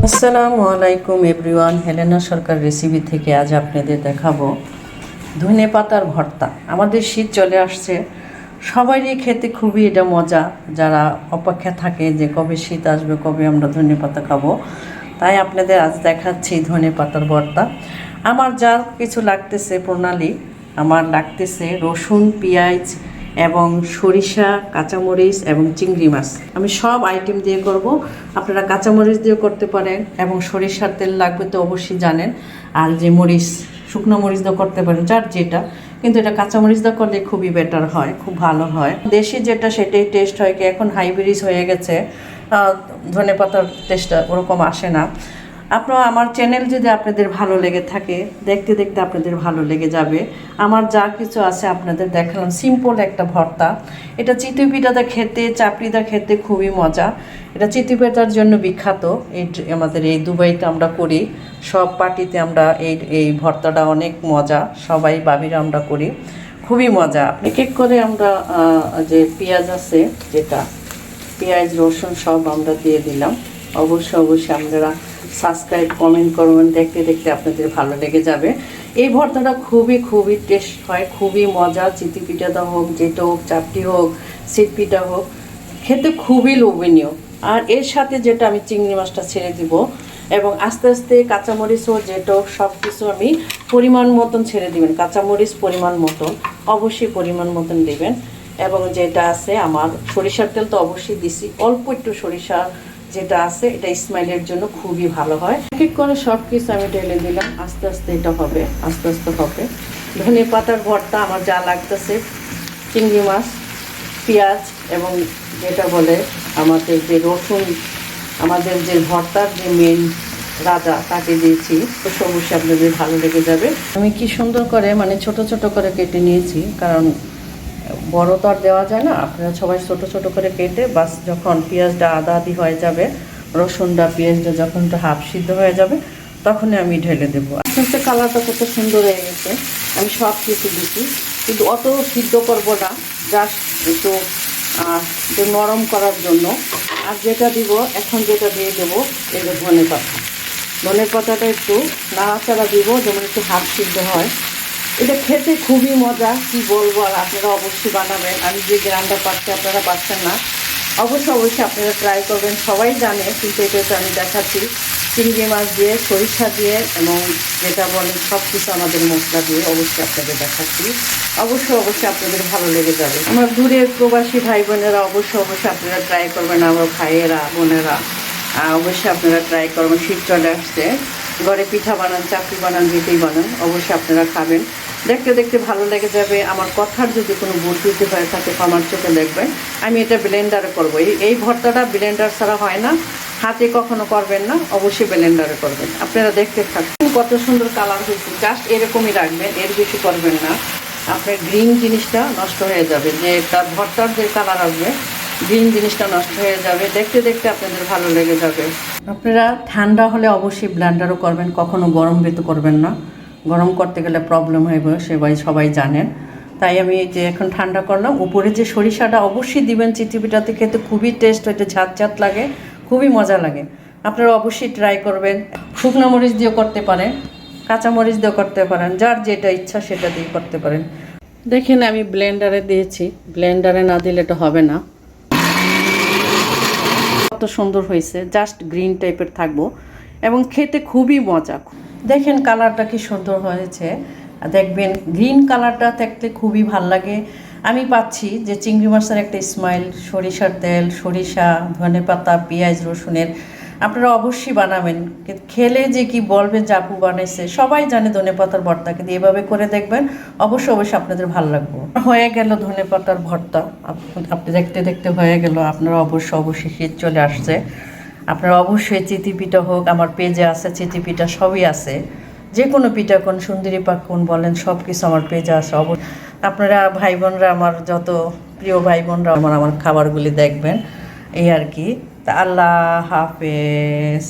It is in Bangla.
আসসালামু আলাইকুম এভরিওয়ান, হেলেনা সরকার রেসিপি থেকে আজ আপনাদের দেখাবো ধনেপাতার ভর্তা। আমাদের শীত চলে আসছে, সবারই খেতে খুবই এটা মজা। যারা অপেক্ষা থাকে যে কবে শীত আসবে, কবে আমরা ধনেপাতা খাবো, তাই আপনাদের আজ দেখাচ্ছি ধনেপাতার ভর্তা। আমার যা কিছু লাগতেছে প্রণালী, আমার লাগতেছে রসুন, পেঁয়াজ এবং সরিষা, কাঁচামরিচ এবং চিংড়ি মাছ। আমি সব আইটেম দিয়ে করব। আপনারা কাঁচামরিচ দিয়েও করতে পারেন এবং সরিষার তেল লাগবে তো অবশ্যই জানেন। আর যে মরিচ, শুকনো মরিচ দিয়েও করতে পারেন, যার যেটা, কিন্তু এটা কাঁচামরিচ দিয়ে করলে খুবই বেটার হয়, খুব ভালো হয়। দেশি যেটা সেটাই টেস্ট হয়, কি এখন হাইব্রিড হয়ে গেছে, ধনেপাতার টেস্টটা ওরকম আসে না। আপনারা আমার চ্যানেল যদি আপনাদের ভালো লেগে থাকে, দেখতে দেখতে আপনাদের ভালো লেগে যাবে। আমার যা কিছু আছে আপনাদের দেখালাম, সিম্পল একটা ভর্তা। এটা চিতই পিঠাটা খেতে, চাপড়িটা খেতে খুবই মজা। এটা চিতই পিঠার জন্য বিখ্যাত। আমাদের এই দুবাইতে আমরা করি, সব পার্টিতে আমরা এই ভর্তাটা অনেক মজা, সবাই বাবিরা আমরা করি, খুবই মজা। এক এক করে আমরা যে পেঁয়াজ আছে, যেটা পেঁয়াজ রসুন সব আমরা দিয়ে দিলাম। অবশ্যই আপনারা সাবস্ক্রাইব, কমেন্ট করবেন, দেখতে দেখতে আপনাদের ভালো লেগে যাবে। এই ভর্তাটা খুবই টেস্ট হয়, খুবই মজা। চিতি পিঠাটা হোক, যেটা হোক, চাপটি হোক, সিট পিঠা হোক, খেতে খুবই লোভনীয়। আর এর সাথে যেটা আমি চিংড়ি মাছটা ছেড়ে দিব এবং আস্তে আস্তে কাঁচামরিচও যেটা সব কিছু আমি পরিমাণ মতন ছেড়ে দিবেন। কাঁচামরিচ পরিমাণ মতন, অবশ্যই পরিমাণ মতন দেবেন। এবং যেটা আছে আমার সরিষার তেল তো অবশ্যই দিছি, অল্প একটু সরিষা যেটা আছে, এটা স্মাইলের জন্য খুবই ভালো হয়। এক এক করে সব কিছু আমি ঢেলে দিলাম। আস্তে আস্তে এটা হবে, আস্তে আস্তে হবে। ধনে পাতার ভর্তা আমার যা লাগতেছে, চিংড়ি মাছ, পেঁয়াজ এবং যেটা বলে আমাদের যে রসুন, আমাদের যে ভর্তার যে মেন রাজা, তাকে দিয়েছি। তো অবশ্যই আপনাদের ভালো লেগে যাবে। আমি কি সুন্দর করে মানে ছোট ছোট করে কেটে নিয়েছি, কারণ বড় তো আর দেওয়া যায় না। আপনারা সবাই ছোট ছোট করে কেটে, বাস যখন পেঁয়াজটা আদা আদি হয়ে যাবে, রসুনটা পেঁয়াজটা যখন একটু হাফ সিদ্ধ হয়ে যাবে, তখনই আমি ঢেলে দেবো। আস্তে আস্তে কালারটা কত সুন্দর হয়ে গেছে। আমি সব কিছু দিচ্ছি, কিন্তু অত সিদ্ধ করবো না, জাস্ট একটু নরম করার জন্য। আর যেটা দিব এখন, যেটা দিয়ে দেবো, এই যে ধনে পাতা। ধনে পাতাটা একটু নাড়াচাড়া দিব, যেমন একটু হাফ সিদ্ধ হয়। এটা খেতে খুবই মজা, কি বলবো। আর আপনারা অবশ্যই বানাবেন। আমি যে গ্রামটা পাচ্ছি আপনারা পাচ্ছেন না, অবশ্যই আপনারা ট্রাই করবেন। সবাই জানে, কিন্তু এটা তো আমি দেখাচ্ছি চিংড়ি মাছ দিয়ে, সরিষা দিয়ে এবং যেটা বলে সব কিছু আমাদের মশলা দিয়ে অবশ্যই আপনাদের দেখাচ্ছি। অবশ্যই আপনাদের ভালো লেগে যাবে। আমার দূরের প্রবাসী ভাই বোনেরা অবশ্যই আপনারা ট্রাই করবেন। আমার ভাইয়েরা, বোনেরা অবশ্যই আপনারা ট্রাই করবেন। শীত চলে আসছে, ঘরে পিঠা বানান, চাকরি বানান, যেতেই বানান, অবশ্যই আপনারা খাবেন। দেখতে দেখতে ভালো লেগে যাবে। আমার কথার যদি কোনো ভুল ত্রুটি হয়ে থাকে আমার চোখে দেখবেন। আমি এটা ব্লেন্ডারে করবো। এই ভর্তাটা ব্লেন্ডার ছাড়া হয় না, হাতে কখনো করবেন না, অবশ্যই ব্লেন্ডারে করবেন। আপনারা দেখতে থাকবেন কত সুন্দর কালার হয়েছে। জাস্ট এরকমই রাখবেন, এর বেশি করবেন না। আপনার গ্রিন জিনিসটা নষ্ট হয়ে যাবে, যে তার ভর্তার যে কালার আসবে, গ্রিন জিনিসটা নষ্ট হয়ে যাবে। দেখতে দেখতে আপনাদের ভালো লেগে যাবে। আপনারা ঠান্ডা হলে অবশ্যই ব্লেন্ডারও করবেন, কখনো গরম ভেতর করবেন না। গরম করতে গেলে প্রবলেম হয়ে সবাই জানেন। তাই আমি যে এখন ঠান্ডা করলাম। উপরে যে সরিষাটা অবশ্যই দিবেন, চিতি পিঠাতে খেতে খুবই টেস্ট, ওইটা ঝাঁত লাগে, খুবই মজা লাগে। আপনারা অবশ্যই ট্রাই করবেন। শুকনো মরিচ দিয়েও করতে পারেন, কাঁচা মরিচ দিয়েও করতে পারেন, যার যেটা ইচ্ছা সেটা দিয়ে করতে পারেন। দেখেন আমি ব্লেন্ডারে দিয়েছি, ব্লেন্ডারে না দিলে এটা হবে না। কত সুন্দর হয়েছে, জাস্ট গ্রিন টাইপের থাকবো এবং খেতে খুবই মজা। দেখেন কালারটা কি সুন্দর হয়েছে। দেখবেন গ্রিন কালারটা দেখতে খুবই ভাল লাগে। আমি পাচ্ছি যে চিংড়ি মাছের একটা স্মাইল, সরিষার তেল, সরিষা, ধনেপাতা, পেঁয়াজ, রসুনের। আপনারা অবশ্যই বানাবেন, খেলে যে কি বলবেন যে আপু বানাইছে। সবাই জানে ধনেপাতার ভর্তা, কিন্তু এভাবে করে দেখবেন, অবশ্যই আপনাদের ভালো লাগবে। হয়ে গেল ধনেপাতার ভর্তা, আপনি দেখতে দেখতে হয়ে গেল। আপনারা অবশ্যই শীত চলে আসছে, আপনারা অবশ্যই চিতি পিঠা হোক, আমার পেজে আছে চিতি পিঠা, সবই আছে। যে কোনো পিঠা কোন, সুন্দরী পাক কোন বলেন, সব কিছু আমার পেজে আছে। আপনারা ভাই বোনরা, আমার যত প্রিয় ভাই বোনরা আমার খাবারগুলি দেখবেন, এই আর কি। তা আল্লাহ হাফেজ।